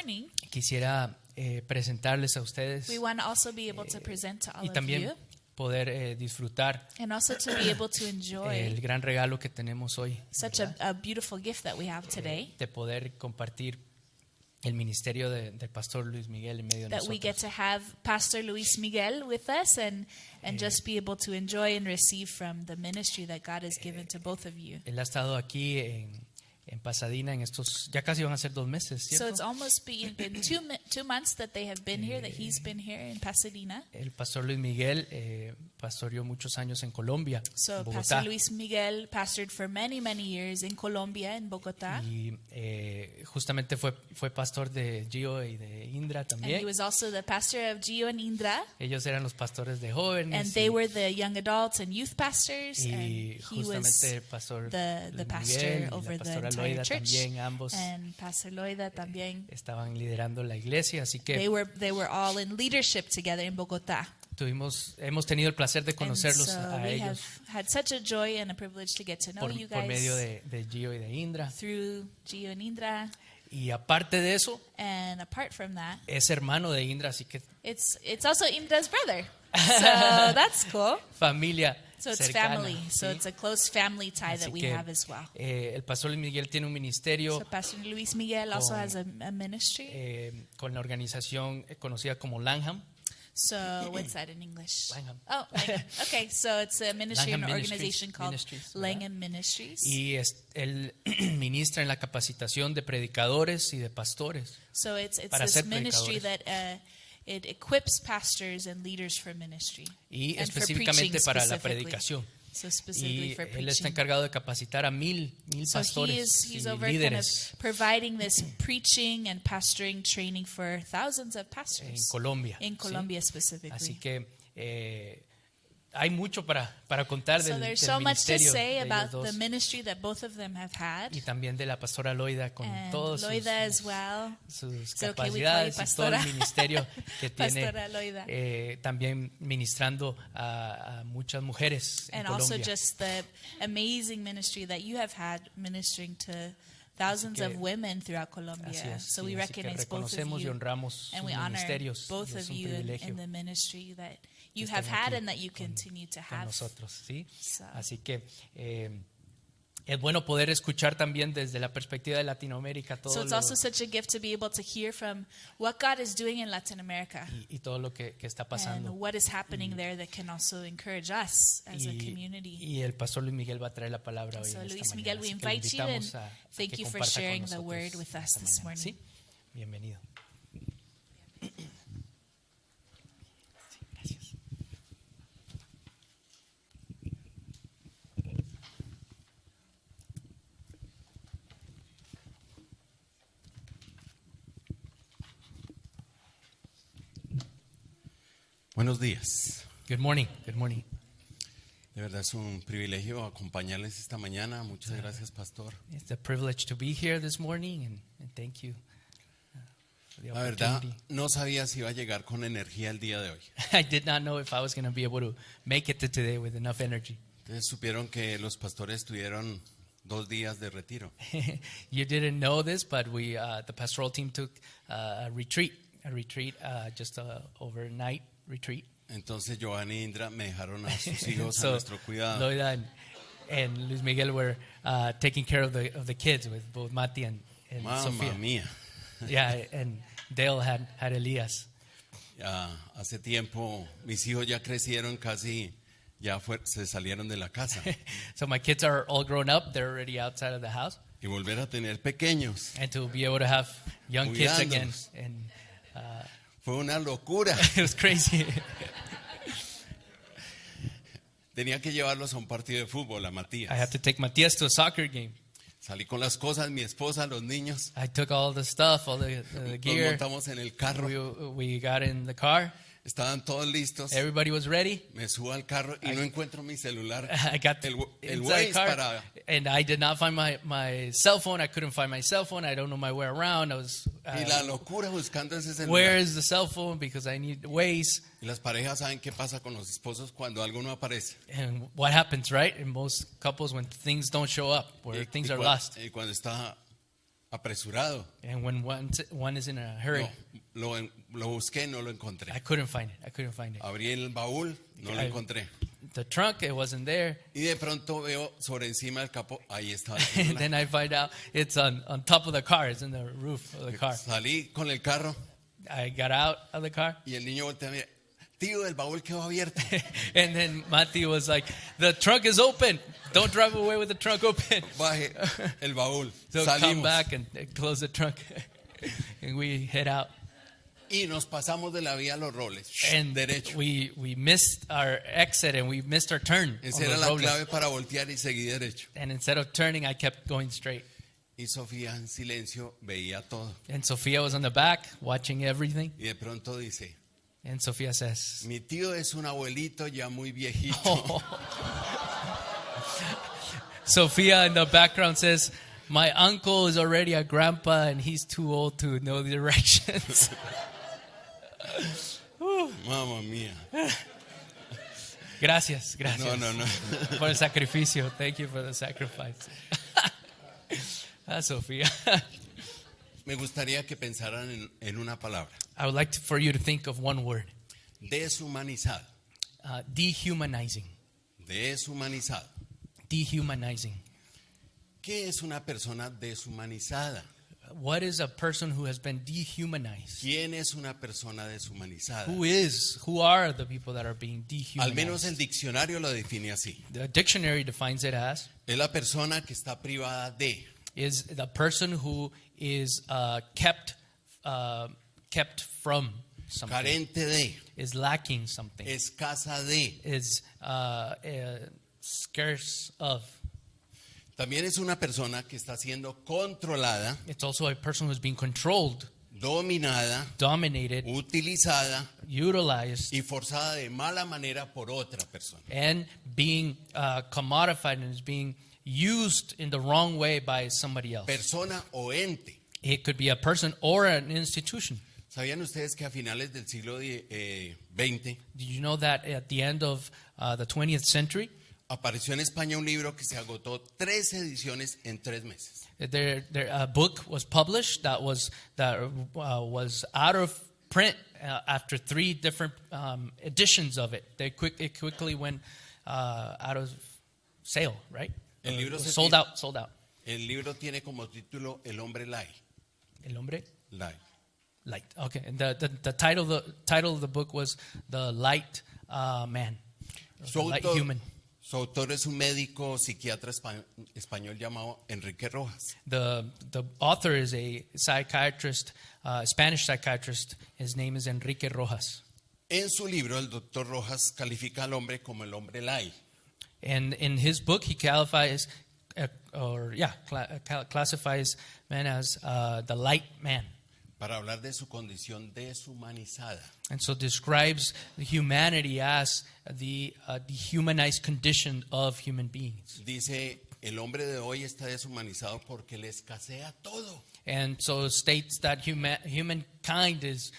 returning, quisiera presentarles a ustedes we want to also be able to present to all y of también you, poder disfrutar and also to be able to enjoy el gran regalo que tenemos hoy, such ¿verdad? a beautiful gift that we have today, De poder compartir el ministerio del pastor Luis Miguel en medio de that we get nosotros. to have Pastor Luis Miguel with us and just be able to enjoy and receive from the ministry that God has given to both of you. Él ha estado aquí en Pasadena en estos, ya casi van a ser 2 meses, So it's ¿cierto? almost been 2 months that they have been here, that he's been here in Pasadena. El pastor Luis Miguel pastoreó muchos años en Colombia, So en Pastor Bogotá. Luis Miguel pastored for many, many years in Colombia, in Bogotá. Y justamente fue pastor de Gio y de Indra And he también. was also the pastor of Gio and Indra. Ellos eran los pastores de jóvenes. And they were the young adults and youth pastors. And Y he was justamente el pastor the Luis pastor Miguel y over la the pastora entire Loida church. también, ambos And Pastor Loida también. estaban liderando la iglesia, así They que were all in leadership together in Bogotá. hemos tenido el placer de And conocerlos so a we have ellos had such a joy and a privilege to get to know you por medio guys de Gio y de Indra. through Gio and Indra. Y aparte de eso, And apart from that, es hermano de Indra, así que it's also Indra's brother. So that's cool. familia So it's cercana, family. So ¿sí? it's a close family tie Así that we que, have as well. el pastor Luis Miguel tiene un ministerio So Pastor Luis Miguel also has a ministry. con la organización conocida como Langham. So what's that in English? Langham. Oh, Langham. Okay. So it's a ministry, Langham an Ministries, organization called Ministries, ¿verdad? Langham Ministries. Y él ministra en la capacitación de predicadores y de pastores. So it's para this ser ministry predicadores. that it equips pastors and leaders for ministry. Y And for específicamente preaching para la specifically. predicación. So specifically Y for él está preaching. encargado de capacitar a mil So pastores he's y over kind of líderes providing this preaching and pastoring training for thousands of en pastors Colombia. in ¿sí? Colombia specifically. Así que hay mucho para contar So del there's so much to ministerio say de ellos about dos the ministry that both of them have had. y también de la pastora Loida con And todos Loida as well. sus Is it okay we call you capacidades y todo el pastora? ministerio que tiene, Pastora Loida. también ministrando a muchas mujeres en And also Colombia. just the amazing ministry that you have had ministering to thousands Así of que, women throughout Así Colombia. es, So sí, we así que recognize both of reconocemos y you honramos and sus we honor ministerios. both Y es of un you privilegio in the ministry that you que have estén had aquí and that you continue to con have. nosotros, ¿sí? So- Así que es bueno poder escuchar también desde la perspectiva de Latinoamérica todo So it's also such a gift to be able to hear from what God is doing in Latin America y todo lo que está and pasando. what is happening there that can also encourage us as a community. Y el pastor Luis Miguel va a traer la palabra hoy So en esta Luis mañana. Miguel, we Así que le invite you and invitamos a thank que you for comparta con sharing the nosotros word with us esta this mañana. morning. ¿Sí? Bienvenido. Sí, gracias. Buenos días. Good morning. Good morning. De verdad es un privilegio acompañarles esta mañana. Muchas gracias, pastor. It's a privilege to be here this morning and thank you for the La verdad, opportunity. no sabía si iba a llegar con energía el día de hoy. I did not know if I was going to be able to make it to today with enough energy. Ustedes supieron que los pastores tuvieron 2 días de retiro. You didn't know this, but the pastoral team took a retreat, just a overnight retreat. Entonces Giovanni y Indra me dejaron a sus hijos a So nuestro cuidado. Loida and Luis Miguel were taking care of the kids with both Mati and Mamma Sofía. mía. Yeah, and Dale had Elias. Ya hace tiempo mis hijos ya crecieron casi, se salieron de la casa. So my kids are all grown up; they're already outside of the house, Y volver a tener pequeños and to be able to have young kids again, Cuidándolos. and fue una locura. it was crazy. Tenía que llevarlos a un partido de fútbol, a Matías. I had to take Matias to a soccer game. Salí con las cosas, mi esposa, los niños. I took all the stuff, all the Nos gear. montamos en el carro. We got in the car. Estaban todos listos. Everybody was ready. Me subo al carro y no encuentro mi celular. I got el inside Waze the car, para... and I did not find my cell phone. I couldn't find my cell phone. I don't know my way around. I was Y la locura buscando ese celular. where is the cell phone because I need Waze. Y las parejas saben qué pasa con los esposos cuando algo no aparece. And what happens, right? In most couples when things don't show up, where things are lost. Y cuando está apresurado. And when one is in a hurry, No, lo busqué, no lo encontré. I couldn't find it. Abrí el baúl, no lo encontré. The trunk, it wasn't there. Y de pronto veo sobre encima del capó, ahí estaba el And celular. then I find out it's on top of the car. It's in the roof of the car. Salí con el carro I got out of the car. y el niño voltea a mirar. Tío, el baúl quedó abierto. And then Mati was like, the trunk is open. Don't drive away with the trunk open. Baje el baúl. So come Salimos. back and close the trunk. And we head out. Y nos pasamos de la vía a los roles. And Derecho. we missed our exit and we missed our turn. Esa on era the la road. clave para voltear y seguir derecho. And instead of turning, I kept going straight. Y Sofía en silencio veía todo. And Sophia was on the back watching everything. Y de pronto dice, And Sophia says, mi tío es un abuelito ya muy viejito. oh. Sophia in the background says, my uncle is already a grandpa and he's too old to know the directions. Mamma mía. Gracias. No. For the sacrificio. Thank you for the sacrifice. Sophia. Me gustaría que pensaran en una palabra. I would like for you to think of one word. Deshumanizado. Dehumanizing. Deshumanizado. Dehumanizing. ¿Qué es una persona deshumanizada? What is a person who has been dehumanized? ¿Quién es una persona deshumanizada? Who are the people that are being Al menos el dehumanized? diccionario lo define así. The dictionary defines it as Es la persona que está privada de, is the person who is kept from something, carente de, is lacking something, escasa de. is scarce of. También es una persona que está siendo controlada, It's also a person who's being controlled, dominada, dominated, utilizada utilized, y forzada de mala manera por otra persona. and being commodified and is being used in the wrong way by somebody else. Persona o ente. It could be a person or an institution. ¿Sabían ustedes que a finales del siglo XX Did you know that at the end of the 20th century, apareció en España un libro que se agotó 3 ediciones en 3 meses? a book was published that was out of print after 3 different editions of it. It quickly went out of sale, right? El libro se Sold out. El libro tiene como título El hombre light. El hombre Light. light. Okay, and the title of the book was The Light Man, The Light Human. Su autor es un médico psiquiatra español llamado Enrique Rojas. The author is a psychiatrist, Spanish psychiatrist. His name is Enrique Rojas. En su libro, el doctor Rojas califica al hombre como el hombre light. And in his book, he classifies man as the light man, Para hablar de su condición deshumanizada. and so describes humanity as the dehumanized condition of human beings. Dice, el hombre de hoy está deshumanizado porque le escasea todo. And so states that humankind is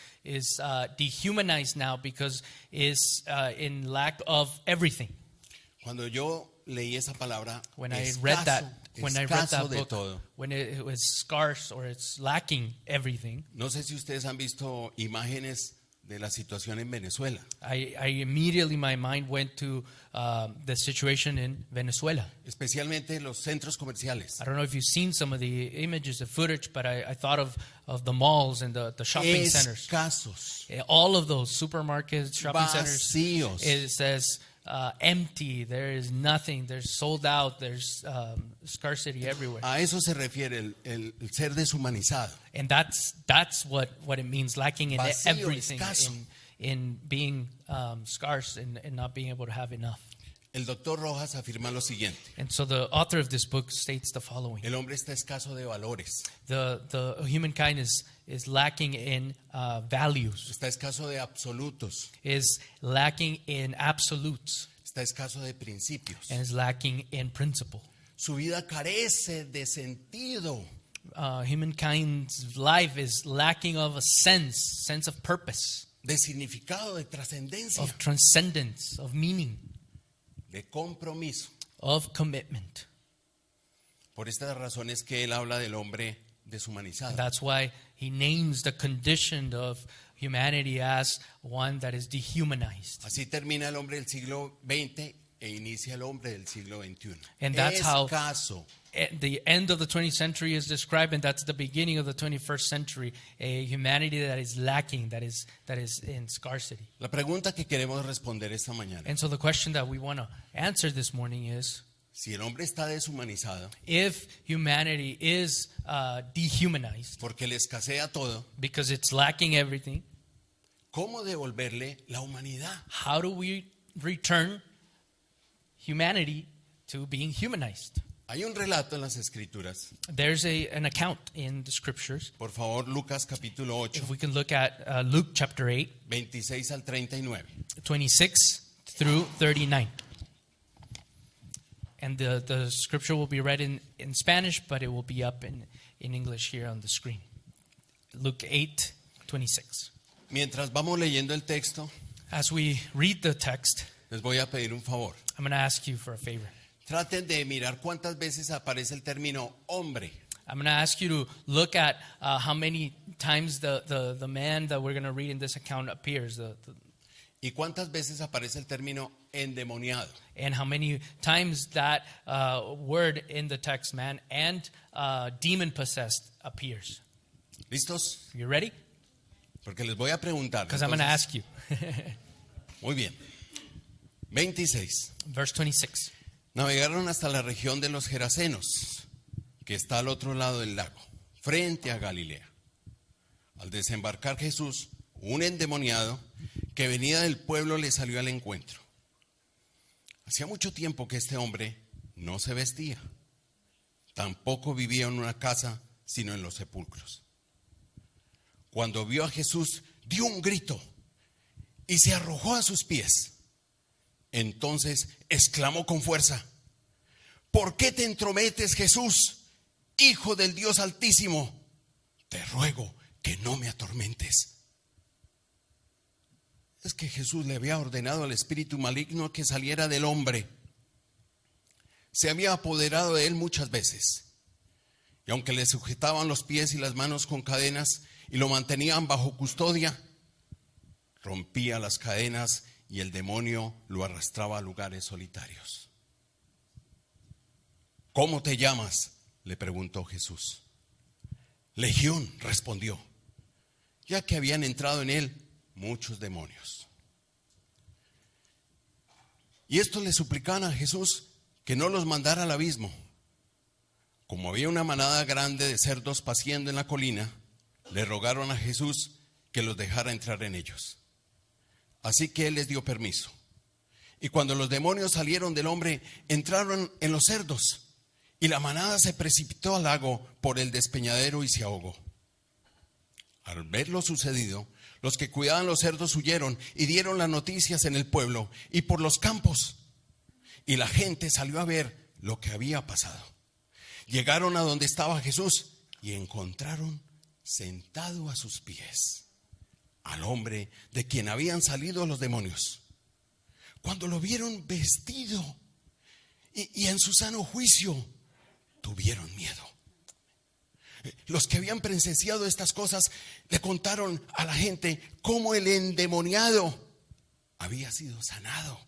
dehumanized now because is in lack of everything. Cuando yo leí esa palabra, When I read that escaso de book, todo. when it was scarce or it's lacking everything, No sé si ustedes han visto imágenes de la situación en Venezuela. I immediately, my mind went to the situation in Venezuela. Especialmente los centros comerciales. I don't know if you've seen some of the images, the footage, but I thought of the malls and the shopping centers. Escasos. All of those supermarkets, shopping Vacíos. centers, it says empty. There is nothing. There's sold out. There's scarcity everywhere. A eso se refiere el ser deshumanizado. And that's what it means, lacking in Vacío, everything, escaso. in being scarce and not being able to have enough. El doctor Rojas afirma lo siguiente. And so the author of this book states the following: El hombre está escaso de valores. the humankind is lacking in values, Está escaso de absolutos. is lacking in absolutes, Está escaso de principios. and is lacking in principle. Su vida carece de sentido. Humankind's life is lacking of a sense of purpose, De significado, de trascendencia. of transcendence, of meaning, De compromiso. of commitment. Por estas razones que él habla del hombre deshumanizado. That's why he names the condition of humanity as one that is dehumanized. Así termina el hombre del siglo XX e inicia el hombre del siglo XXI. And that's how Escaso. the end of the 20th century is described, and that's the beginning of the 21st century, a humanity that is lacking, that is in scarcity. La pregunta que queremos responder esta mañana: And so the question that we want to answer this morning is, si el hombre está deshumanizado if humanity is dehumanized porque le escasea todo, because it's lacking everything, ¿cómo devolverle la humanidad? how do we return humanity to being humanized? Hay un relato en las Escrituras. There's an account in the scriptures. Por favor, Lucas capítulo 8, If we can look at Luke chapter 8, 26 al 39. 26 through 39. And the scripture will be read in Spanish, but it will be up in English here on the screen. Luke 8, 26. Mientras vamos leyendo el texto, As we read the text, les voy a pedir un favor. I'm going to ask you for a favor. Traten de mirar cuántas veces aparece el término hombre. I'm going to ask you to look at how many times the man that we're going to read in this account appears, ¿Y cuántas veces aparece el término endemoniado? and how many times that word in the text, man, and demon-possessed appears. ¿Listos? You ready? Porque les voy a preguntar. Because I'm going to Entonces, ask you. muy bien. 26. Verse 26. Navegaron hasta la región de los Gerasenos, que está al otro lado del lago, frente a Galilea. Al desembarcar Jesús, un endemoniado que venía del pueblo le salió al encuentro. Hacía mucho tiempo que este hombre no se vestía, tampoco vivía en una casa, sino en los sepulcros. Cuando vio a Jesús, dio un grito y se arrojó a sus pies. Entonces exclamó con fuerza: ¿por qué te entrometes, Jesús, Hijo del Dios Altísimo? Te ruego que no me atormentes. Es que Jesús le había ordenado al espíritu maligno que saliera del hombre. Se había apoderado de él muchas veces. Y aunque le sujetaban los pies y las manos con cadenas y lo mantenían bajo custodia, rompía las cadenas y el demonio lo arrastraba a lugares solitarios. ¿Cómo te llamas?, le preguntó Jesús. Legión, respondió, ya que habían entrado en él muchos demonios. Y estos le suplicaban a Jesús que no los mandara al abismo. Como había una manada grande de cerdos paciendo en la colina, le rogaron a Jesús que los dejara entrar en ellos. Así que él les dio permiso. Y cuando los demonios salieron del hombre, entraron en los cerdos, y la manada se precipitó al lago por el despeñadero y se ahogó. Al ver lo sucedido, los que cuidaban los cerdos huyeron y dieron las noticias en el pueblo y por los campos. Y la gente salió a ver lo que había pasado. Llegaron a donde estaba Jesús y encontraron sentado a sus pies al hombre de quien habían salido los demonios. Cuando lo vieron vestido y en su sano juicio, tuvieron miedo. Los que habían presenciado estas cosas le contaron a la gente cómo el endemoniado había sido sanado.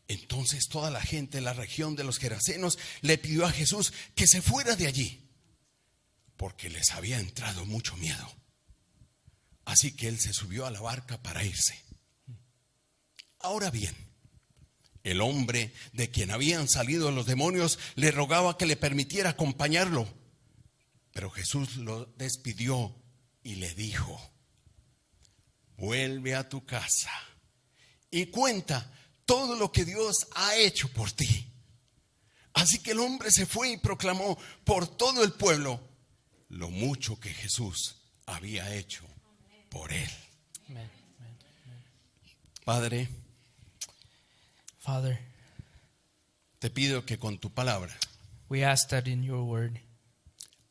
Entonces toda la gente en la región de los Gerasenos le pidió a Jesús que se fuera de allí, porque les había entrado mucho miedo. Así que él se subió a la barca para irse. Ahora bien, el hombre de quien habían salido los demonios le rogaba que le permitiera acompañarlo. Pero Jesús lo despidió y le dijo: vuelve a tu casa y cuenta todo lo que Dios ha hecho por ti. Así que el hombre se fue y proclamó por todo el pueblo lo mucho que Jesús había hecho por él. Amen. Padre, Father, te pido que con tu palabra we ask that in your word,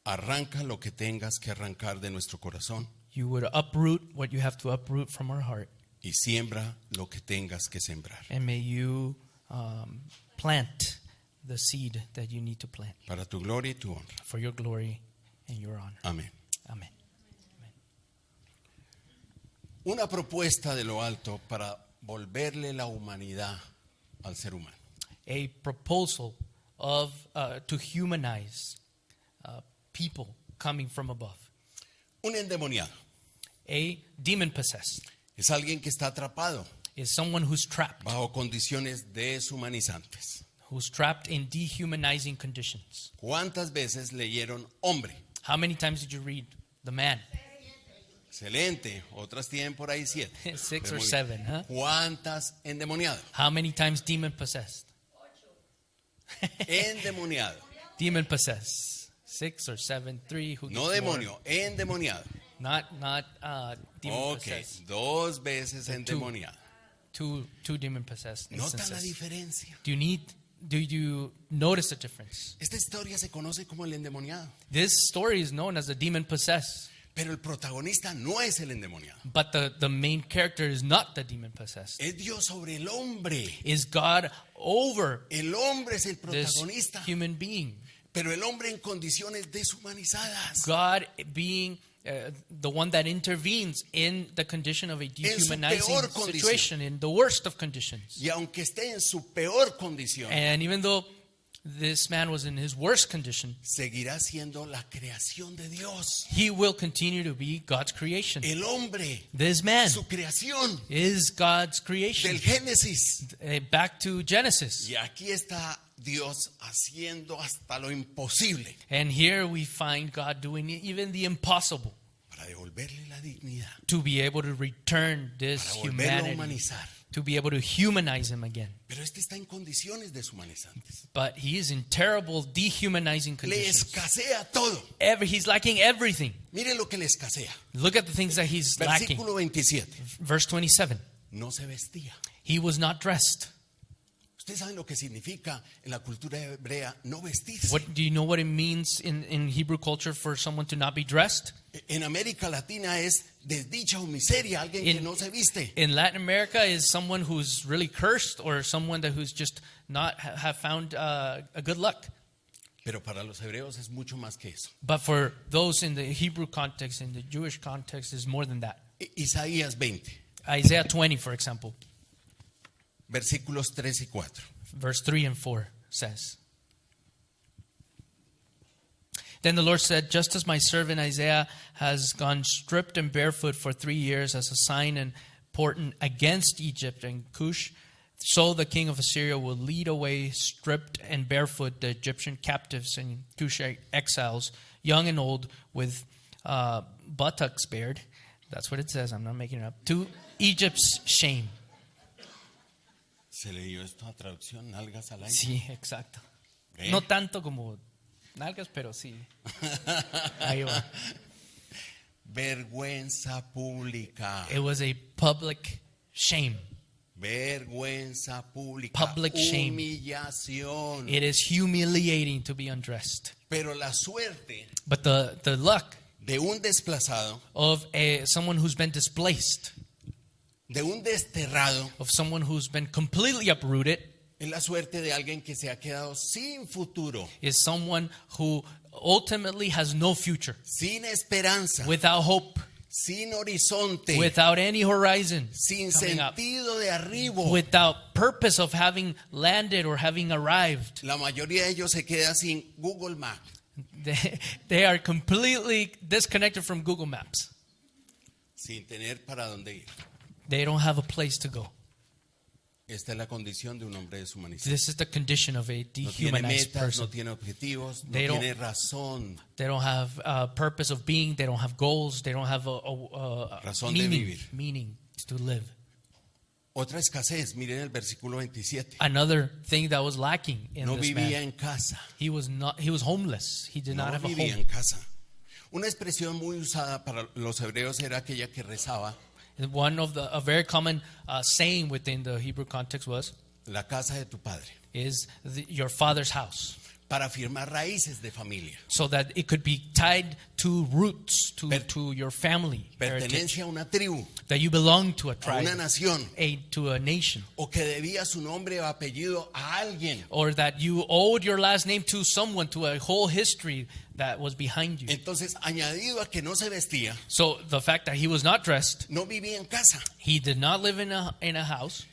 arranca lo que tengas que arrancar de nuestro corazón you would uproot what you have to uproot from our heart, y siembra lo que tengas que sembrar. and may you plant the seed that you need to plant Para tu gloria y tu honra. for your glory and your honor. Amén. Amen. Una propuesta de lo alto para volverle la humanidad al ser humano. A proposal of to humanize people coming from above. Un endemoniado A demon possessed es alguien que está atrapado is someone who's trapped condiciones deshumanizantes. in dehumanizing conditions. ¿Cuántas veces leyeron hombre? How many times did you read the man? Excelente. Otras tienen por ahí 7. 6 Pero or muy 7, bien. huh? ¿Cuántas endemoniado? How many times demon possessed? Endemoniado. Demon possessed. 6 or 7, 3. Who No gets more? demonio, endemoniado. Not demon Ok, possessed. 2 veces endemoniado. Two demon possessed ¿Nota la instances. diferencia? Do you notice the difference? Esta historia se conoce como el endemoniado. This story is known as the demon possessed, Pero el protagonista no es el endemoniado. but the main character is not the demon possessed. Es Dios sobre el hombre. Is God over El hombre es el this protagonista. human being? Pero el hombre en condiciones deshumanizadas. God being the one that intervenes in the condition of a dehumanizing peor condición. situation, in the worst of conditions. Y aunque esté en su peor condición, And even though this man was in his worst condition, seguirá siendo la creación de Dios. he will continue to be God's creation. El hombre, This man su creación is God's creation. del Génesis. Back to Genesis. Y aquí está Dios haciendo hasta lo imposible And here we find God doing even the impossible para devolverle la dignidad, to be able to return this para volverlo a humanity, humanizar. to be able to humanize him again. Pero este está en condiciones deshumanizantes. But he is in terrible dehumanizing Le conditions. escasea todo. He's lacking everything. Mire lo que le escasea. Look at the things that he's lacking. Versículo 27. Verse 27. No se vestía. He was not dressed. Ustedes saben lo que significa en la cultura hebrea no vestirse. Do you know what it means in Hebrew culture for someone to not be dressed? En América Latina es desdicha o miseria, alguien que no se viste. In Latin America is someone who's really cursed or someone who's just not have found a good luck. Pero para los hebreos es mucho más que eso. But for those in the Hebrew context, in the Jewish context, is more than that. Isaías 20, Isaiah 20, for example, versículos 3 y 4. verse 3 and 4 says, Then the Lord said, just as my servant Isaiah has gone stripped and barefoot for 3 years as a sign and portent against Egypt and Cush, so the king of Assyria will lead away stripped and barefoot the Egyptian captives and Cushite exiles, young and old, with buttocks bared. That's what it says. I'm not making it up. To Egypt's shame. ¿Se leyó esto a traducción? ¿Nalgas al aire? Sí, exacto. ¿Eh? No tanto como nalgas, pero sí. Ahí va. Vergüenza pública. It was a public shame. Vergüenza pública. Public shame. Humillación. It is humiliating to be undressed. Pero la suerte But the luck de un desplazado, of someone who's been displaced, de un desterrado, of someone who's been completely uprooted, es la suerte de alguien que se ha quedado sin futuro, is someone who ultimately has no future, sin esperanza, without hope, sin horizonte, without any horizon, sin coming up, sentido de arribo. without purpose of having landed or having arrived. La mayoría de ellos se queda sin Google Maps, They are completely disconnected from Google Maps. sin tener para dónde ir. They don't have a place to go. Esta es la condición de un hombre deshumanizado. This is the condition of a No tiene dehumanized metas, person. no tiene objetivos, no They don't- tiene razón. They don't have a purpose of being. They don't have goals. They don't have a Razón de vivir. meaning to live. Otra escasez, miren el versículo 27. Another thing that was lacking in No this vivía man, en casa. he was homeless. He did No not have a vivía home. en casa. Una expresión muy usada para los hebreos era aquella que rezaba: And one of a very common saying within the Hebrew context is la casa de tu padre. your father's house. para firmar raíces de familia. so that it could be tied to roots, to your family heritage, Pertenencia a una tribu, that you belong to a a tribe, una nación, to a nation, o que debía su nombre o apellido a alguien. or that you owed your last name to someone, to a whole history that was behind you. Entonces, añadido a que no se vestía, So the fact that he was not dressed, no vivía en casa. he did not live in a house,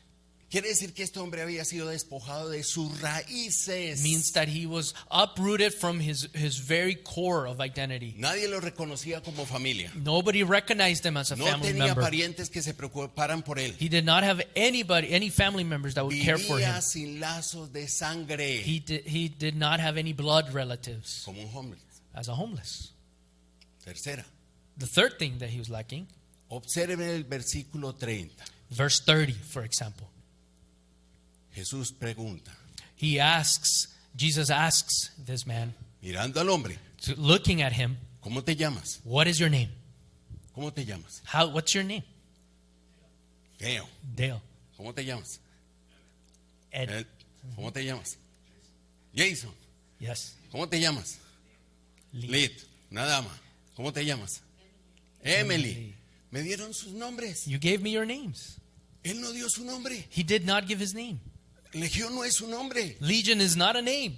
Quiere decir que este hombre había sido despojado de sus raíces. means that he was uprooted from his very core of identity. Nadie lo reconocía como familia. Nobody recognized him as a No family tenía member. parientes que se preocuparan por él. He did not have any family members that would care for him. Vivía sin lazos de sangre, He did not have any blood relatives como un homeless. as a homeless. Tercera, The third thing that he was lacking, observen el versículo 30. verse 30, for example. Jesús pregunta, Jesus asks this man, mirando al hombre, looking at him, ¿cómo te llamas? what is your name? ¿Cómo te llamas? What's your name? Dale. Dale. ¿Cómo te llamas? Ed. Ed. ¿Cómo te llamas? Jason. Yes. ¿Cómo te llamas? Lee. Lid, una dama. ¿Cómo te llamas? Emily. Me dieron sus nombres. You gave me your names. Él no dio su nombre. He did not give his name. Legión no es su nombre. Legion is not a name.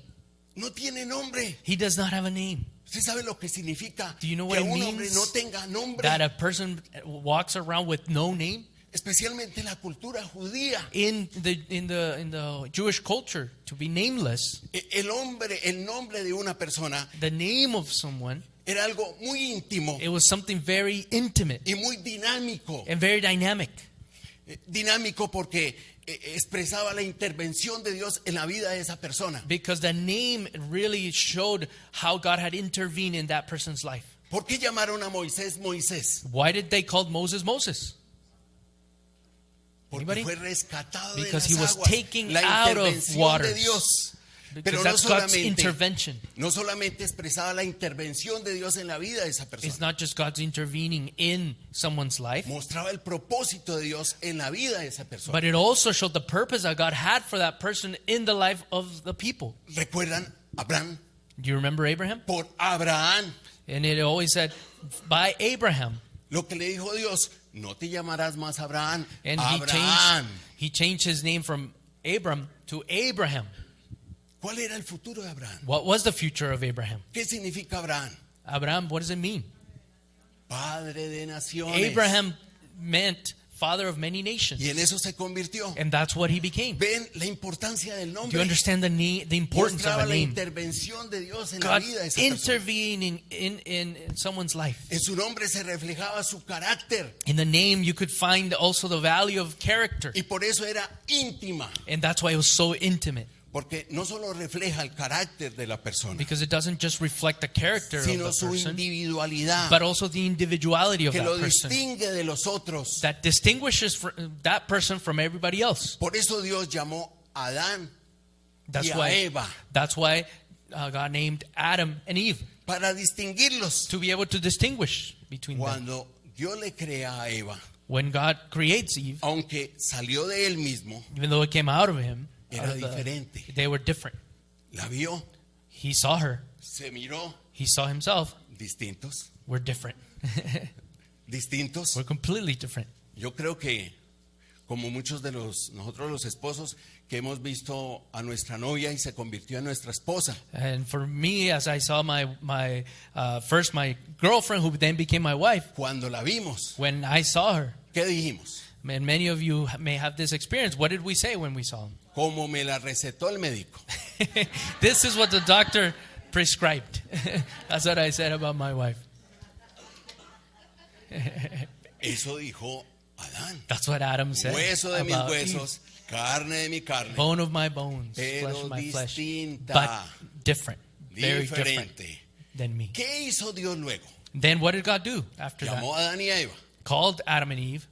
No tiene nombre. He does not have a name. ¿Usted sabe lo que significa Do you know que what it un hombre means? no tenga nombre? That a person walks around with no name. Especialmente en la cultura judía. In the Jewish culture, to be nameless, El nombre de una persona the name of someone, era algo muy íntimo it was something very intimate y muy dinámico. and very dynamic. Dinámico porque expresaba la intervención de Dios en la vida de esa persona. Because the name really showed how God had intervened in that person's life. ¿Por qué llamaron a Moisés Moisés? Why did they call Moses Moses? Porque Anybody? fue rescatado de Because las he was aguas. taken La out of intervención de waters. Dios. Because Pero no that's God's solamente, intervention. no solamente expresaba la intervención de Dios en la vida de esa It's persona. not just God's intervening in someone's life, Mostraba el propósito de Dios en la vida de esa persona. but it also showed the purpose that God had for that person in the life of the people. ¿Recuerdan Abraham? Do you remember Abraham? Por Abraham. And it always said, by Abraham. Lo que le dijo Dios, no te llamarás más Abraham, And Abraham. he changed his name from Abram to Abraham. ¿Cuál era el futuro de Abraham? What was the future of Abraham? ¿Qué significa Abraham? Abraham, what does it mean? Padre de naciones. Abraham meant father of many nations. Y en eso se convirtió. And that's what he became. Ven la importancia del Do you nombre. understand the importance of Mostraba a la name? intervención de Dios en la God vida de esa persona. intervening in someone's life. En su nombre se reflejaba su carácter In the name, you could find also the value of character. y por eso era íntima, And that's why it was so intimate. porque no solo refleja el carácter de la persona, Because it doesn't just reflect the character of sino the su person, individualidad but also the individuality of que that lo person. distingue de los otros. That distinguishes that person from everybody else. Por eso Dios llamó a Adán That's y a why, Eva that's why God named Adam and Eve, para distinguirlos. to be able to distinguish between them. Cuando Dios le crea a Eva, When God creates Eve, aunque salió de él mismo, even though it came out of him, era diferente. they were different. La vio, He saw her, se miró, he saw himself. distintos, We're different. distintos. We're completely different. Yo creo que como muchos de nosotros los esposos que hemos visto a nuestra novia y se convirtió en nuestra esposa. And for me, as I saw my first my girlfriend, who then became my wife, Cuando la vimos, when I saw her, ¿qué dijimos? and many of you may have this experience. What did we say when we saw him? Como me la recetó el médico. This is what the doctor prescribed. That's what I said about my wife. Eso dijo Adán. That's what Adam said. Hueso de mis about huesos, carne de mi carne. Eve. Bone of my bones, Pero flesh of my flesh. distinta. But different. Very different Diferente. than me. ¿Qué hizo Dios luego? Then what did God do after that? Llamó a Adán y a Eva Called Adam and Eve,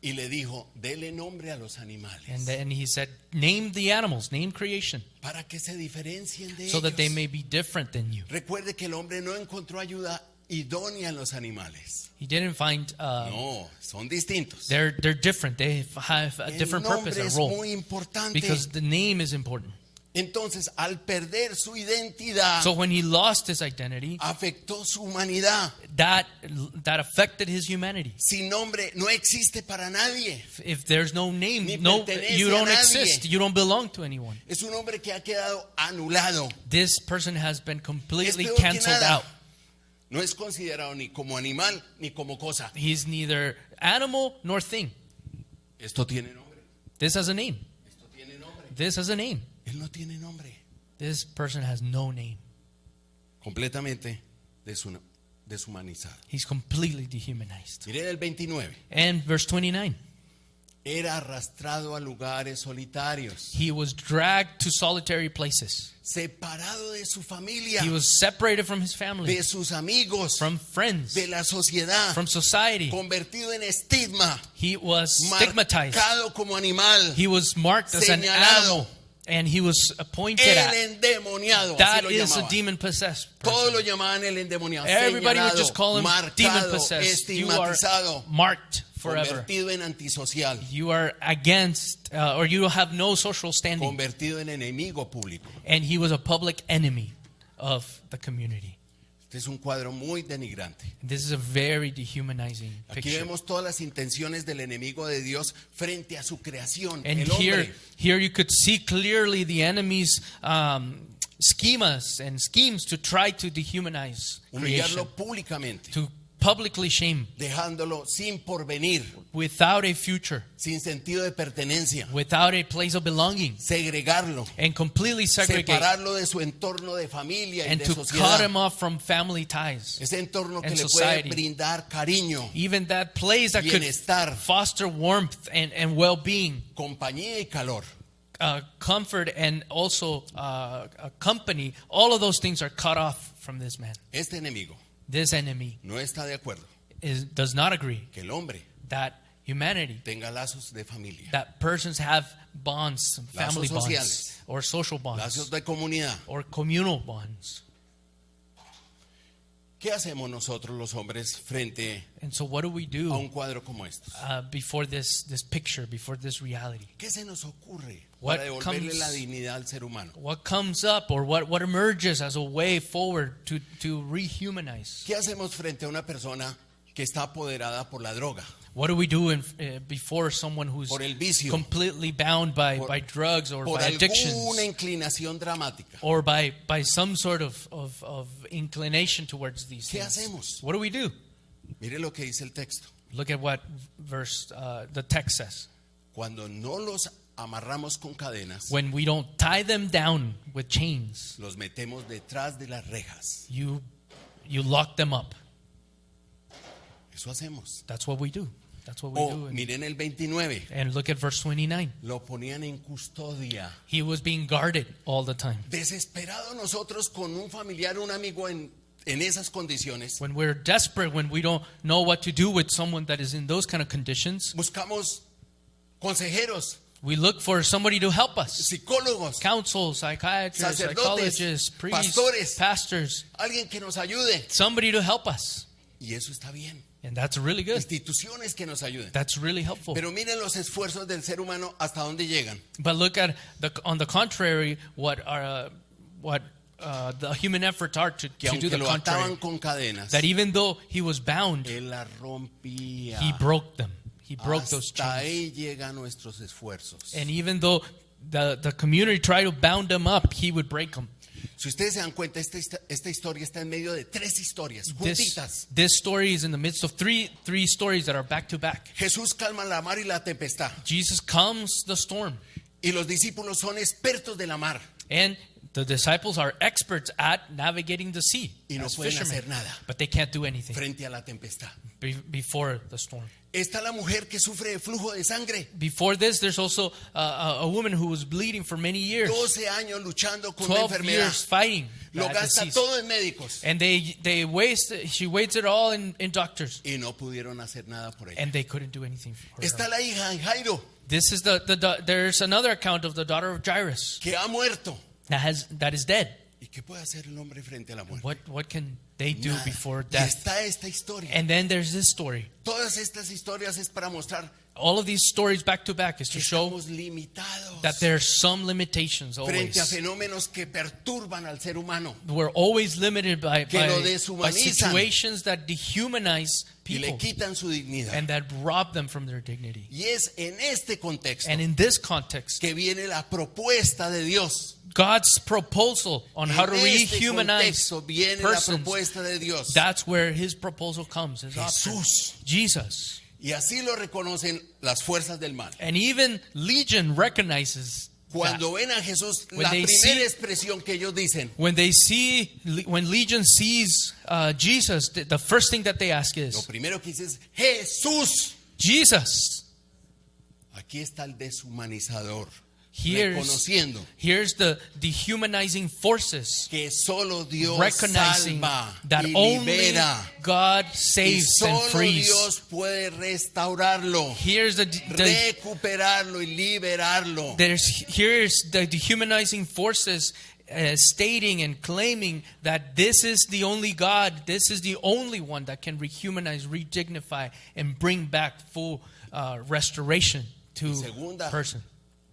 y le dijo, dele nombre a los animales and then he said, name the animals, name creation, para que se diferencien de so that they ellos. may be different than you. Recuerde que el hombre no encontró ayuda idónea en los animales. He didn't find No, son distintos. they're different. They have a El different nombre purpose and es role muy importante. because the name is important. Entonces, al perder su identidad, So when he lost his identity, afectó su humanidad. that affected his humanity. Sin nombre no existe para nadie. If there's no name, Ni no, pertenece you a don't nadie. exist. You don't belong to anyone. Es un hombre que ha quedado anulado. This person has been completely Es peor que canceled nada. out. No es considerado ni como animal ni como cosa. He's neither animal nor thing. Esto tiene nombre. This has a name. Esto tiene nombre. This has a name. Él no tiene nombre. This person has no name. Completamente deshumanizado. He's completely dehumanized. Miren el 29. And verse 29. Era arrastrado a lugares solitarios, He was dragged to solitary places. separado de su familia, He was separated from his family, de sus amigos, from friends, de la sociedad, from society. convertido en estigma, He was stigmatized. marcado como animal, He was marked as an señalado. animal. And he was pointed el at. endemoniado. Así That lo is a llamaban. demon possessed Todos person. lo llamaban el endemoniado. Everybody would Señalado, just call him demon marcado, possessed. You are estigmatizado, marked forever. convertido en antisocial, You are against, or you have no social standing. convertido en enemigo público. And he was a public enemy of the community. Este es un cuadro muy denigrante. This is a very dehumanizing Aquí picture. vemos todas las intenciones del enemigo de Dios frente a su creación, And el hombre. here you could see clearly the enemy's schemas and schemes to try to dehumanize creation, Humillarlo públicamente, to publicly shame, dejándolo sin porvenir, without a future, sin sentido de pertenencia, without a place of belonging, segregarlo, and completely segregate, separarlo de su entorno de familia y and de to cut sociedad. him off from family ties. Ese entorno que and le society. puede brindar cariño, Even that place that could bienestar, foster warmth and well-being, compañía y calor. comfort, and also a company, all of those things are cut off from this man. Este enemigo This enemy no está de acuerdo does not agree que el hombre that humanity, tenga lazos de familia, that persons have bonds, family Lazos bonds, sociales. or social lazos bonds, de comunidad. or communal bonds. ¿Qué hacemos nosotros los hombres frente And so what do we a do un cuadro como estos? before this picture, before this reality? ¿Qué se nos ocurre What para devolverle comes- la dignidad al ser humano? What comes up, or what emerges as a way forward to rehumanize? ¿Qué hacemos frente a una persona que está apoderada por la droga, What do we do before someone who's por el vicio, completely bound by drugs or por by addictions, alguna inclinación dramática? or by some sort of inclination towards these ¿Qué things? hacemos? What do we do? Mire lo que dice el texto. Look at what verse the text says. Cuando no los amarramos con cadenas, When we don't tie them down with chains, los metemos detrás de las rejas. you lock them up. Eso hacemos. That's what we do. That's what we O do. miren el 29. And look at verse 29. Lo ponían en custodia. He was being guarded all the time. Desesperado nosotros con un familiar, un amigo en esas condiciones. When we're desperate, when we don't know what to do with someone that is in those kind of conditions, Buscamos consejeros, we look for somebody to help us. psicólogos, Counsel, psychiatrists, Sacerdotes, psychologists, priests, pastores. pastors, alguien que nos ayude. somebody to help us. Y eso está bien. And that's really good. Instituciones que nos ayuden. That's really helpful. Pero miren los esfuerzos del ser humano hasta dónde llegan. But look at on the contrary, what the human efforts are to Que do aunque the lo contrary. ataban con cadenas, That even though he was bound, él las rompía. he broke them. He broke those Hasta chains. ahí llegan nuestros esfuerzos. And even though the community tried to bound them up, he would break them. Si ustedes se dan cuenta, esta historia está en medio de tres historias juntitas. This story is in the midst of three stories that are back to back. Jesús calma la mar y la tempestad. Jesus calms the storm, Y los discípulos son expertos de la mar. and the disciples are experts at navigating the sea Y no as pueden fishermen, hacer nada but they can't do anything frente a la tempestad. before the storm. Está la mujer que sufre de flujo de sangre. Before this, there's also a woman who was bleeding for many years, 12 años luchando con una 12 enfermedad. years fighting Lo that gasta disease. todo en médicos. And she wasted it all in doctors, Y no pudieron hacer nada por ella. and they couldn't do anything for her. Está la hija de Jairo, This is there's another account of the daughter of Jairus que ha muerto. that is dead. ¿Y qué puede hacer el hombre frente a la muerte? What can they do Nada. before Y death? está esta historia. And then there's this story. Todas estas historias es para mostrar All of these stories back to back is to que show estamos limitados that there are some limitations frente a always. fenómenos que perturban al ser humano We're always limited by Que lo deshumanizan. situations that dehumanize y le people quitan su dignidad. and that rob them from their dignity. Y es en este contexto And in this context, que viene la propuesta de Dios. God's proposal on how to En este rehumanize contexto viene la persons, propuesta de Dios. that's where his proposal comes. His option. Jesús. Jesus. Y así lo reconocen las fuerzas del mal. And even Legion recognizes that. Cuando ven a Jesús, When la they primera see- expresión que ellos dicen, When Legion sees Jesus, the first thing that they ask lo is, primero que dicen es Jesús. Jesus. Aquí está el deshumanizador, Here's the dehumanizing forces, que solo Dios recognizing salva that y only libera. God Y saves and solo frees. Dios puede restaurarlo, Here's the recuperarlo y liberarlo. here's the dehumanizing forces stating and claiming that this is the only God, this is the only one that can rehumanize, redignify, and bring back full restoration to Segunda person.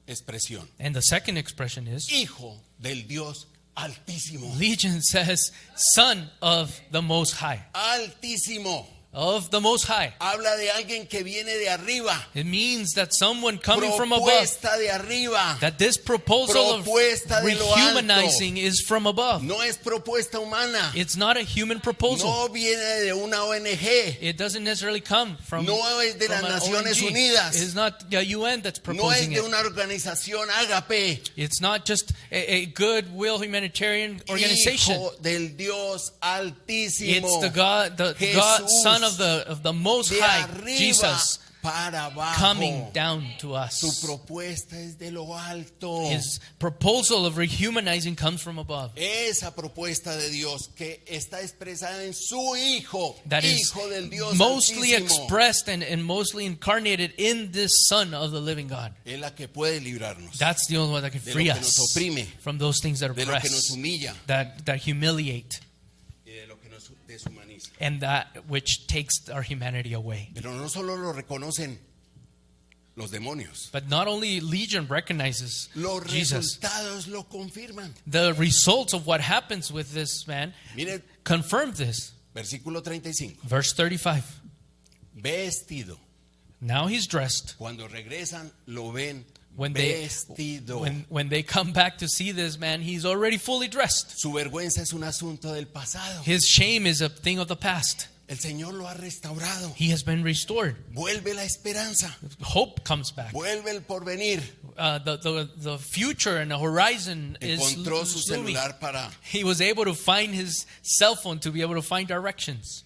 expresión, And the second expression is, Hijo del Dios Altísimo. Legion says, Son of the Most High. Altísimo. Of the Most High. Habla de alguien que viene de arriba. It means that someone coming from above. Propuesta de arriba. That this proposal of Propuesta de lo rehumanizing is from above. No es propuesta humana. It's not a human proposal. No viene de una ONG. It doesn't necessarily come from, No es de from las an Naciones ONG. Unidas. It's not the UN that's No es proposing de it. una organización ágape. It's not just a goodwill humanitarian organization. Hijo del Dios Altísimo. It's the God, the God, Jesús, Son of the Most de High, arriba Jesus, para abajo. coming down to Su us. propuesta es de lo alto. His proposal of rehumanizing comes from above. Esa propuesta de Dios que está expresada en su Hijo, That is Hijo del Dios mostly Altísimo, expressed and mostly incarnated in this Son of the living God. es la que puede librarnos That's the only one that can de lo free que us nos oprime, from those things that de lo que nos oppress, humilla that humiliate, y de lo que nos deshumaniza. and that which takes our humanity away. Pero no solo lo reconocen los demonios, But not only Legion recognizes los Jesus, resultados lo confirman. the results of what happens with this man Mire, confirm this. versículo 35. Verse 35. Vestido. Now he's dressed. Cuando regresan lo ven When they vestido. when they come back to see this man, he's already fully dressed. Su vergüenza es un asunto del pasado. His shame is a thing of the past. El Señor lo ha restaurado. He has been restored. Vuelve la esperanza. Hope comes back. Vuelve el porvenir. The future and the horizon is Encontró su looming. celular para He was able to find his cell phone to be able to find directions.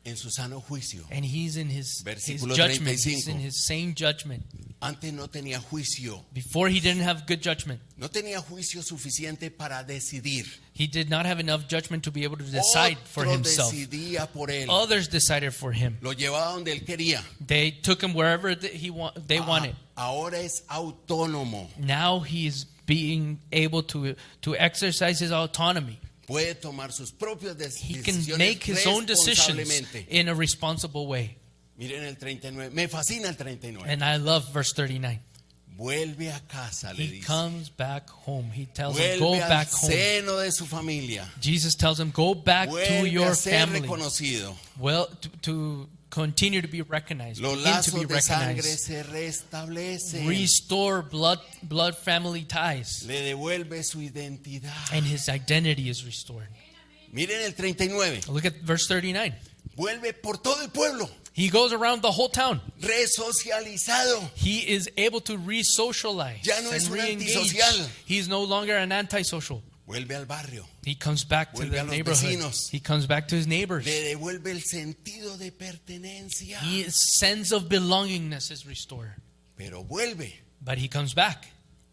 en su sano juicio. And he's in his Versículo judgment. 35. He's in his same judgment. Antes no tenía juicio. Before he didn't have good judgment. No tenía juicio suficiente para decidir. He did not have enough judgment to be able to decide for Otro himself. decidía por él. Others decided for him. Lo llevaba donde él quería. They took him wherever they wanted. Ahora es autónomo. Now he is being able to exercise his autonomy. Puede tomar sus propias He can decisiones make his own decisions responsablemente. in a responsible way. Miren el 39. Me fascina el 39. And I love verse 39. Vuelve a casa, le He dice. comes back home. He tells him, go Vuelve al back home. seno de su familia. Jesus tells him, go back to Vuelve your a ser family. reconocido. Well, to continue to be recognized. Los Begin to be lazos de sangre recognized. se restablecen. Restore blood family ties. Le devuelve su identidad. And his identity is restored. Miren el 39. Look at verse 39. Vuelve por todo el pueblo. He goes around the whole town. Resocializado. He is able to re-socialize Ya no and es un re-engage. antisocial. He's no longer an antisocial. Vuelve al barrio. He comes back to Vuelve the a los neighborhood. vecinos. He comes back to his neighbors. Le devuelve el sentido de pertenencia. His sense of belongingness is restored. Pero vuelve. But he comes back.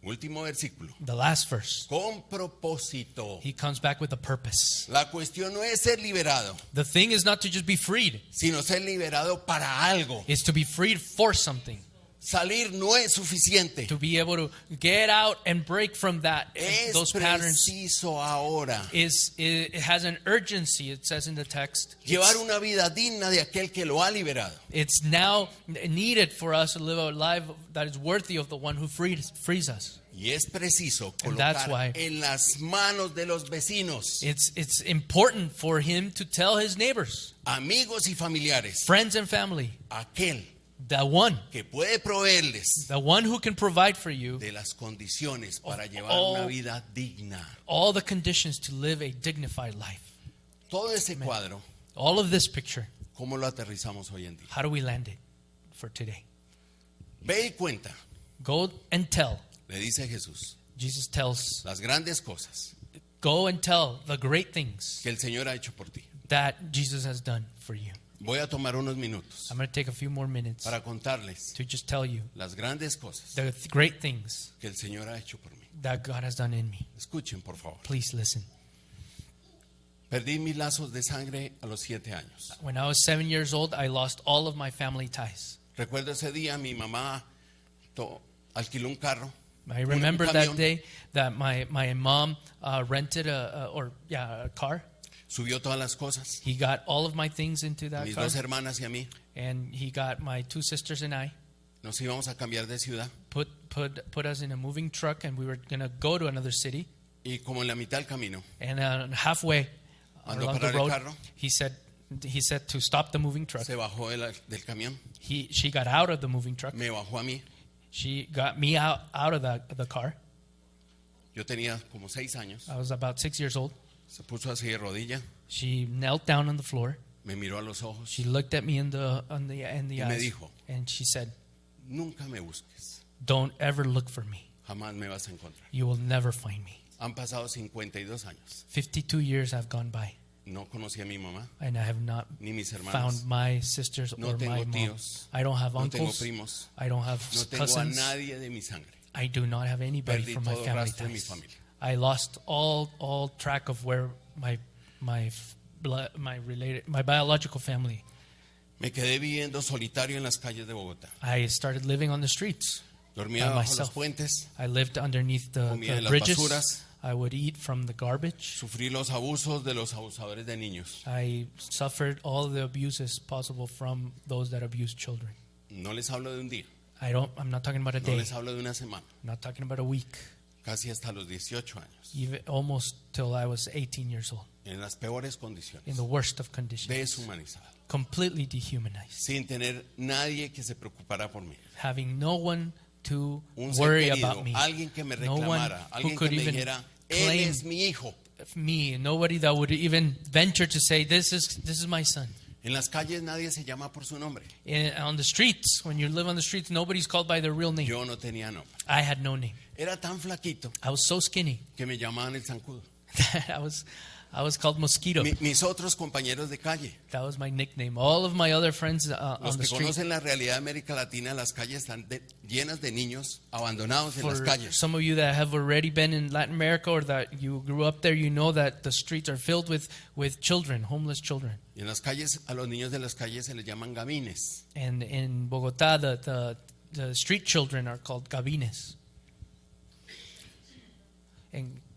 Último versículo. The last verse. Con propósito. He comes back with a purpose. La cuestión no es ser liberado, The thing is not to just be freed. sino ser liberado para algo. It's to be freed for something. salir no es suficiente. To be able to get out and break from that, Es those patterns, preciso ahora it has an urgency, it says in the text. llevar una vida digna de aquel que lo ha liberado. It's now needed for us to live a life that is worthy of the one who frees us. Y es preciso And that's why colocar en las manos de los vecinos, it's important for him to tell his neighbors, amigos y familiares, friends and family, aquel the one que puede proveerles who can provide for you de las condiciones para llevar all- una vida digna. all the conditions to live a dignified life. Todo ese cuadro, All of this picture, ¿cómo lo aterrizamos hoy en día? how do we land it for today? Ve y cuenta, Go and tell. le dice Jesús, Jesus tells, las grandes cosas go and tell the great things que el Señor ha hecho por ti. that Jesus has done for you. Voy a tomar unos minutos I'm going to take a few more minutes para contarles to just tell you las grandes cosas the great things que el Señor ha hecho por mí. that God has done in me. Escuchen, por favor. Please listen. Perdí mis lazos de sangre a los 7 años. When I was 7 years old, I lost all of my family ties. Recuerdo ese día, mi mamá alquiló un carro. I remember that camión. day that my mom rented a car. Subió todas las cosas, He got all of my things into a that mis car, dos hermanas y a mí. and he got my 2 sisters and I. Nos íbamos a cambiar de ciudad. Put us in a moving truck, and we were gonna go to another city. Y como en la mitad del camino, And halfway Mandó along the parar el road, carro. he said to stop the moving truck. se bajó del camión, She got out of the moving truck. me bajó a mí. She got me out of the car. Yo tenía como 6 años. I was about 6 years old. Se puso así de rodilla, She knelt down on the floor. me miró a los ojos. She looked at me in the me eyes, dijo, and she said, Nunca me busques, "Don't ever look for me. jamás me vas a encontrar. You will never find me." Han pasado 52 años. 52 years have gone by, No conocí a mi mamá, and I have not ni mis hermanos. found my sisters No or my tengo mom. tíos. I don't have No tengo uncles. primos. I don't have No tengo a cousins. nadie de mi sangre. I do not have anybody Perdí from my todo family rastro de mi ties. familia. I lost all track of where my biological family. Me quedé viviendo solitario en las calles de Bogotá. I started living on the streets. Dormía By bajo los myself. puentes, I lived underneath Comía the en las bridges. basuras. I would eat from the garbage. sufrí los abusos de los abusadores de niños. I suffered all the abuses possible from those that abuse children. No les hablo de un día, I'm not talking about a no day. les hablo de una semana, I'm not talking about a week. casi hasta los 18 años, Even almost till I was 18 years old. en las peores In condiciones, the worst of conditions. deshumanizado, Completely dehumanized. sin tener nadie que se preocupara por mí. Having no one to Un ser worry querido, about me. alguien que me No one reclamara, who alguien que could me even dijera, él claim es mi hijo. me. Nobody that would even venture to say, this is my son. En las calles nadie se llama por su nombre. On the streets, when you live on the streets, nobody's called by their real name. Yo no tenía nombre. I had no name. Era tan flaquito I was so skinny que me llamaban el zancudo. that I was called Mosquito. Mis otros compañeros de calle, That was my nickname. All of my other friends los on the que street. conocen la realidad de América Latina, las calles están llenas de niños abandonados en las For calles. some of you that have already been in Latin America or that you grew up there, you know that the streets are filled with children, homeless children. Y en las calles, a los niños de las calles se les llaman gamines. And in Bogotá, the street children are called gabines.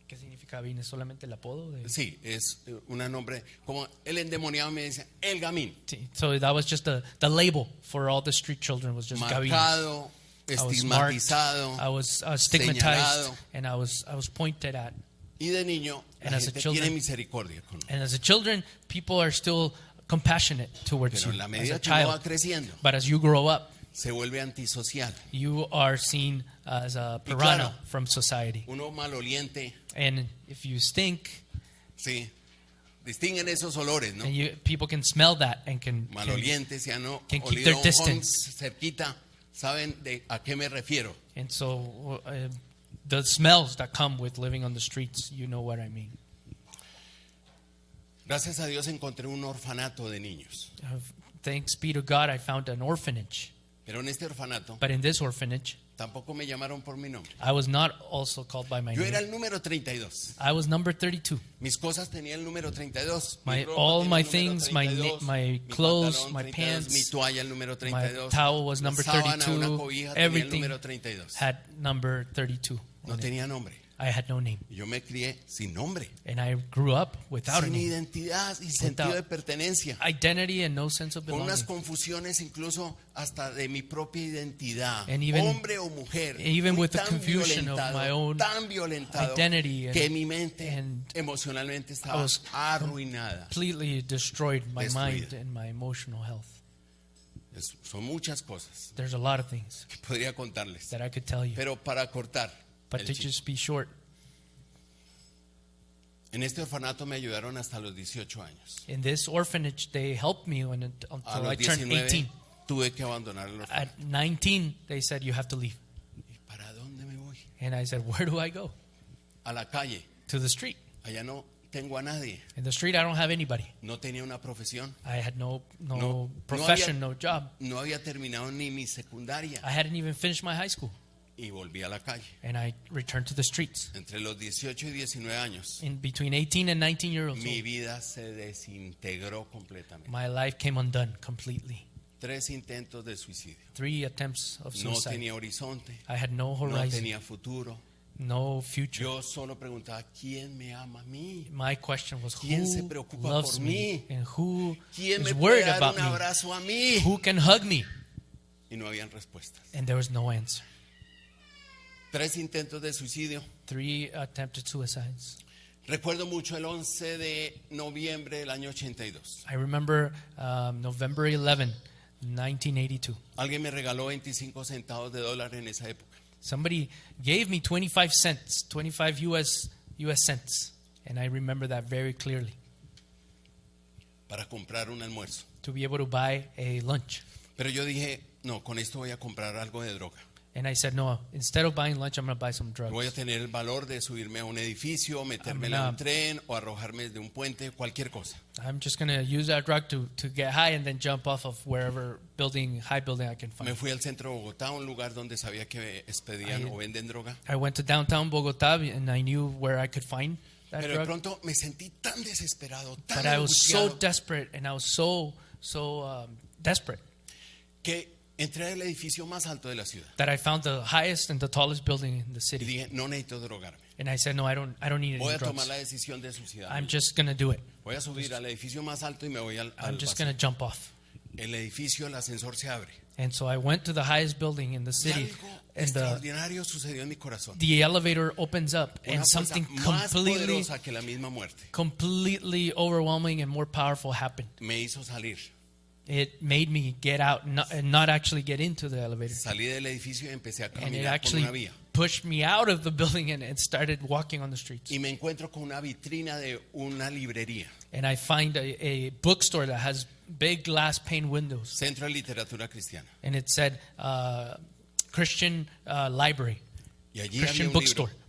¿Qué significa gabines? ¿Solamente el apodo? Sí, es un nombre, como el endemoniado me dice, el gamín. Sí. So that was just the label for all the street children was just gabines. Marcado, I was marked, estigmatizado. I was stigmatized, señalado. and I was pointed at. Y de niño, la And as a gente children- tiene misericordia con uno. And as a children, people are still compassionate towards Pero you en la as medida a que uno va child. creciendo, But as you grow up, se vuelve antisocial. you are seen as a Y piranha claro. from society. Uno maloliente, And if you stink, sí, distinguen esos olores, ¿no? and people can smell that and can Maloliente, si han can keep olido their un distance. Hons cerquita, saben de a qué me refiero. and so the smells that come with living on the streets, you know what I mean. Gracias a Dios encontré un orfanato de niños. Thanks be to God, I found an orphanage. Pero en este orfanato But in this orphanage, Tampoco me llamaron por mi nombre. I was not also called by my Yo era name. el número 32. I was number 32. Mis cosas tenían el número 32. My- Mi ropa all tenía my el número things, my 32, my mi clothes, pantalón my 32, pants, mi toalla el número My 32. towel was la number sábana, una 32. cobija tenía el Everything número 32. had number 32. No on it. tenía nombre. I had no name. Y yo me crié sin nombre, And I grew up without a sin name. identidad y sentido de pertenencia. Identity and no sense of Con unas belonging. confusiones incluso hasta de mi propia identidad, And even- hombre o mujer, even fui with the tan confusion of violentado, my own tan violentado identity que and- mi mente and emocionalmente I estaba was arruinada. Completely destroyed my mind Destruida. and my emotional health. Son muchas cosas There's a lot of things que podría contarles, that I could tell you. pero para cortar, But el to chiste. just be short, En este orfanato me ayudaron hasta los 18 años. in this orphanage, they helped me A until I los turned 19 18. tuve que abandonar el orfanato. At 19, they said, you have to leave. ¿Y para dónde me voy? And I said, where do I go? A la calle. To the street. Allá no tengo a nadie. In the street, I don't have anybody. No tenía una profesión. I had no No profession, había- no job. No había terminado ni mi secundaria. I hadn't even finished my high school. Y volví a la calle. And I returned to the streets. Entre los 18 y 19 años, In between 18 and 19 years old, mi vida se desintegró completamente. my life came undone completely. 3 intentos de suicidio. 3 attempts of No suicide. tenía horizonte, I had no no horizon, tenía futuro. no future. Yo solo preguntaba, ¿quién me ama a mí? My question was, ¿Quién se who preocupa loves por me? mí? And who ¿Quién is me puede worried dar about un me? abrazo a mí? Who can hug me? Y no habían respuestas. And there was no answer. 3 intentos de suicidio. 3 attempted suicides. Recuerdo mucho el 11 de noviembre del año 82. I remember November 11, 1982. Alguien me regaló 25 centavos de dólar en esa época. Somebody gave me 25 cents, 25 US cents. And I remember that very clearly, Para comprar un almuerzo. to be able to buy a lunch. Pero yo dije, no, con esto voy a comprar algo de droga. And I said, no, instead of buying lunch, I'm going to buy some drugs. Voy a tener el valor de subirme a un edificio, meterme en un tren o arrojarme de un puente, cualquier cosa. I'm just going to use that drug to get high and then jump off of wherever high building I can Me find. fui al centro de Bogotá, un lugar donde sabía que expedían Ahí- o venden droga. I went to downtown Bogota and I knew where I could find that Pero de drug. pronto me sentí tan desesperado, tan But I was so angustiado, desperate and I was so desperate que entré al edificio más alto de la ciudad that I found the highest and the tallest building in the y city. dije, no necesito drogarme. And I said, no, I don't need Voy any a tomar drugs. la decisión de suicidarme. I'm just going to do it. Voy a subir al edificio más alto y me voy al I'm just vacío. going to jump off. El edificio, el ascensor se abre. And so I went to the highest building in the Y city algo and extraordinario sucedió en mi corazón. the elevator opens up Una and fuerza something más completely poderosa que la misma muerte completely overwhelming and more powerful happened. me hizo salir. It made me get out and not actually get into the elevator. Salí del edificio y empecé a And it caminar por una actually vía. pushed me out of the building and started walking on the streets. Y me encuentro con una vitrina de una librería, And I find a bookstore that has big glass pane windows. Centro de Literatura Cristiana. And it said Christian Library, Y allí Christian había un bookstore. libro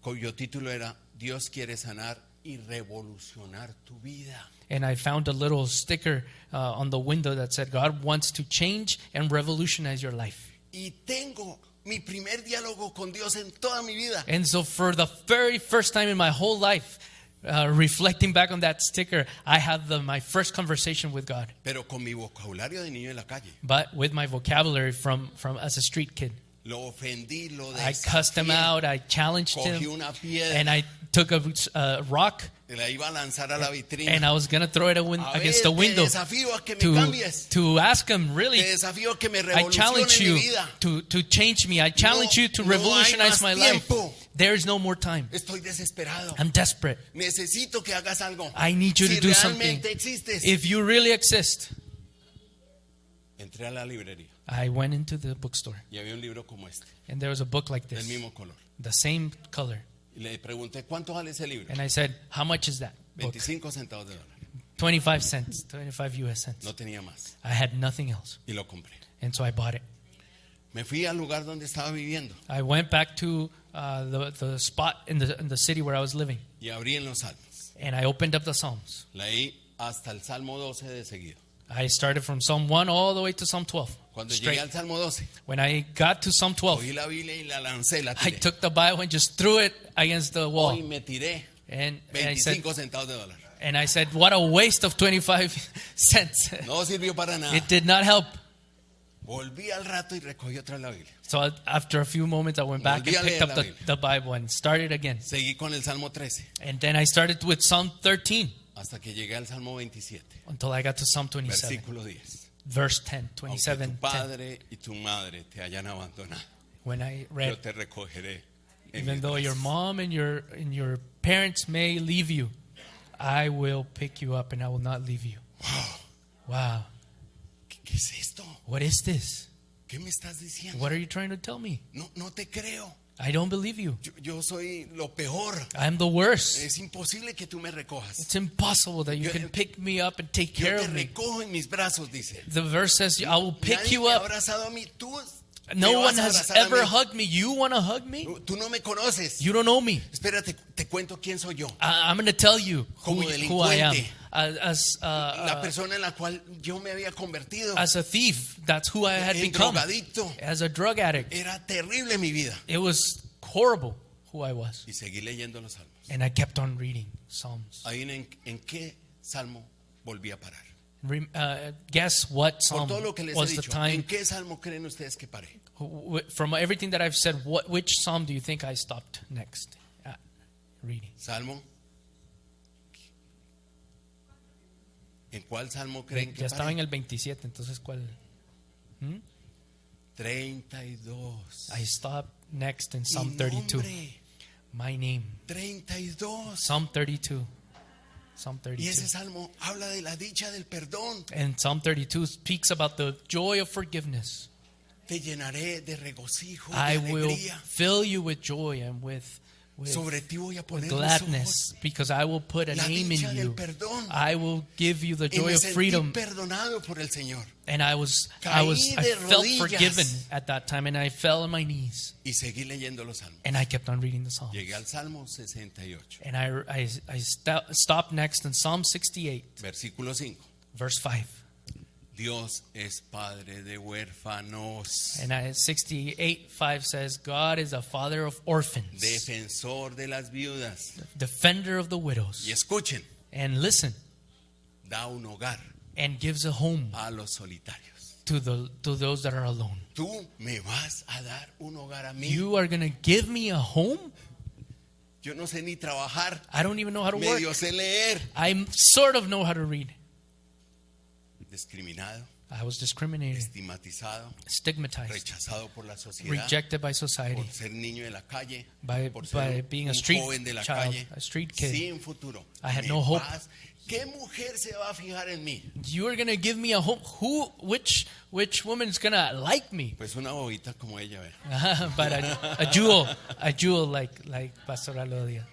cuyo título era Dios quiere sanar y revolucionar tu vida. And I found a little sticker on the window that said, God wants to change and revolutionize your life. Y tengo mi primer diálogo con Dios en toda mi vida. And so for the very first time in my whole life, reflecting back on that sticker, I have my first conversation with God, Pero con mi vocabulario de niño en la calle. but with my vocabulary from as a street kid. Lo ofendí, lo I cussed him desafié, out, I challenged cogí him, una piedra, and I took a rock, la iba a lanzar a la vitrina. and I was going to throw it A against ver, the window te desafío a que me cambies. to ask him, really, Te desafío a que me I challenge revolucione you mi vida. to change me. I challenge you to no hay revolutionize más my life. tiempo. There is no more time. Estoy desesperado. I'm desperate. Necesito que hagas algo. I need you si to do something. realmente existes. If you really exist. Entré a la librería I went into the bookstore, y había un libro como este, and there was a book like del this, mismo color. the same color. Y le pregunté, ¿cuánto vale ese libro? And I said, how much is that book? 25 centavos de dólar. 25 cents, 25 US cents. No tenía más. I had nothing else, Y lo compré. and so I bought it. Me fui al lugar donde estaba viviendo I went back to the spot in the city where I was living, y abrí en los salmos. and I opened up the Psalms. Leí hasta el Salmo 12 de seguido. I started from Psalm 1 all the way to Psalm 12. Cuando straight. llegué al Salmo 12, When I got to Psalm 12, cogí la Biblia y la lancé, la I tiré. took the Bible and just threw it against the wall. Hoy me tiré And I said, 25 centavos de dólar. what a waste of 25 cents. No sirvió para nada. It did not help. Volví al rato y recogí otra la Biblia. So after a few moments, I went back and Volví a picked leer up la the Bible and started again. Seguí con el Salmo 13 And then I started with Psalm 13 hasta que llegué al Salmo 27, until I got to Psalm 27, versículo 10. verse 10, Aunque 27, tu 10. padre y tu madre te hayan abandonado, When I yo read, te recogeré. En even mis though your brazos. mom and your parents may leave you, I will pick you up and I will not leave you. Wow. ¿Qué es esto? What is this? ¿Qué me estás diciendo? What are you trying to tell me? No te creo. I don't believe you. Yo soy lo peor. I'm the worst. Es imposible que tú me recojas. It's impossible that you can pick me up and take Yo care te of me. recojo en mis brazos, dice. The verse says, I will pick Nadie you me ha up. abrazado a mí. Tú No me one vas a has abrazar a ever mí. hugged me. You want to hug me? Tú no me conoces. You don't know me. Espérate, te cuento quién soy yo. I'm going to tell you Como who I am. delincuente. As La persona en la cual yo me había convertido. a thief, that's who I had El become. drogadicto. As a drug addict, Era terrible mi vida. it was horrible who I was. Y seguí leyendo los salmos. And I kept on reading Psalms. Ahí en qué salmo volví a parar. Guess what Por Psalm todo lo que les he was the dicho. time? ¿En qué salmo creen ustedes que paré? From everything that I've said, which Psalm do you think I stopped next at reading? Salmo. ¿En cuál salmo creen que Ya estaba en paré? el 27, entonces ¿cuál? 32. I stopped next in Mi Psalm 32. nombre, My name. 32. Psalm 32. Psalm Y ese 32. salmo habla de la dicha del perdón. And Psalm 32 speaks about the joy of forgiveness. Te llenaré de regocijo, de I will alegría. fill you with joy and with Sobre ti voy a poner mis gladness, ojos. because I will put a La name dicha in del you. perdón. I will give you the Y joy me of sentí freedom. perdonado por el Señor. And I Caí de felt rodillas. forgiven at that time, and I fell on my knees, Y seguí leyendo los salmos. and I kept on reading the Psalms. Llegué al Salmo 68, And I stopped next in Psalm 68, versículo 5. verse 5. Dios es padre de huérfanos, And 68:5 says, God is a father of orphans, defensor de las viudas. defender of the widows. Y escuchen, And listen, da un hogar and gives a home a los solitarios. to those that are alone. Tú me vas a dar un hogar a mí. You are going to give me a home? Yo no sé ni trabajar, I don't even know how to work. medio sé leer. I sort of know how to read. Discriminado, I was discriminated, estigmatizado, stigmatized, rechazado por la sociedad, rejected by society, por ser niño de la calle, by por ser being a un street joven de la child, calle, a street kid. sin futuro. I had Me no hope. vas- ¿Qué mujer se va a fijar en mí? You are going to give me a home? Which woman's going to like me? Pues una bobita como ella, vea. But a jewel like Pastor Alodia.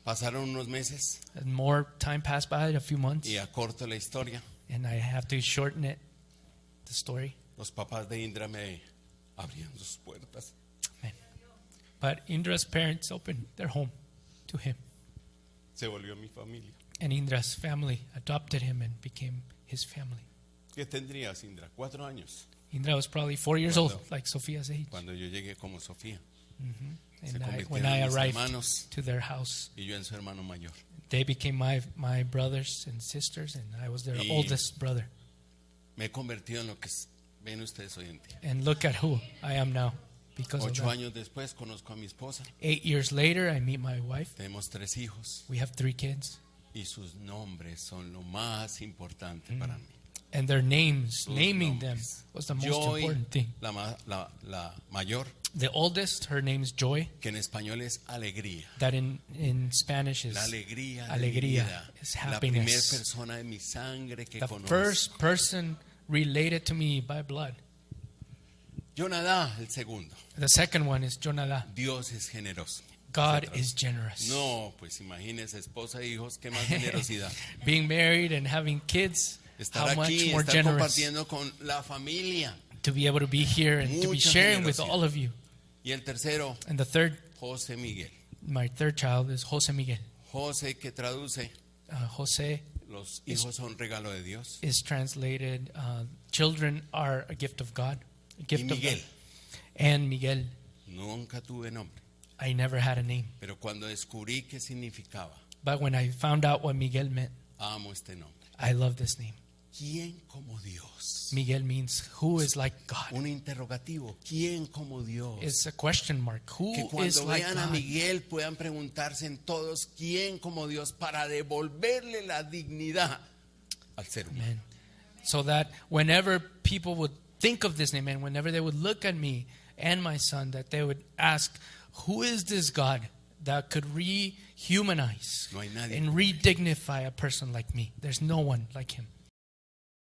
Pasaron unos meses And more time passed by, a few months, y acorto la historia. and I have to shorten it, the story. Los papás de Indra me abrían sus puertas. But Indra's parents opened their home to him, Se volvió mi familia. and Indra's family adopted him and became his family. ¿Qué tendrías, Indra? 4 años. Indra was probably 4 years old, like Sophia's age. Cuando yo llegué como Sofía. Se And convirtieron when I en mis arrived hermanos to their house, y yo en su hermano mayor. they became my brothers and sisters, and I was their Y- oldest brother. Me he convertido en lo que ven ustedes hoy en día. And look at who I am now because of 8 that. años después conozco a mi esposa. 8 years later, I meet my wife. Tenemos 3 hijos We have 3 kids, y sus nombres son lo más importante para mí. and their names, Sus naming them nombres. was the most Joy, important thing. la mayor, The oldest, her name's Joy, que en español es alegría. that in Spanish is La alegría de mi alegría, vida. is La primera happiness. persona de mi sangre que The conozco. first person related to me by blood. Jonadá, el segundo. The second one is Jonadab. Dios es generoso. God is generous. No, pues imagínese, esposa e hijos, qué más generosidad. Being married and having kids, Estar how much aquí, more estar generous compartiendo con la familia. to be able to be here and to be Mucha sharing with generosidad. all of you. Y el tercero, And the third, José Miguel. my third child is Jose Miguel. José que traduce Jose Los hijos son regalo de Dios. is translated, children are a gift of God. A gift Y of Miguel. God. And Miguel, Nunca tuve nombre, I never had a name. pero cuando descubrí qué significaba, But when I found out what Miguel meant, amo este nombre. I love this name. ¿Quién como Dios? Miguel means who is like God. Un interrogativo. ¿Quién como Dios? It's a question mark. Que Who is cuando like vean a God? Miguel puedan preguntarse en todos quién como Dios para devolverle la dignidad al ser humano. Amen. So that whenever people would think of this name and whenever they would look at me and my son, that they would ask, who is this God that could rehumanize No hay nadie and como él. redignify a person like me? There's no one like him.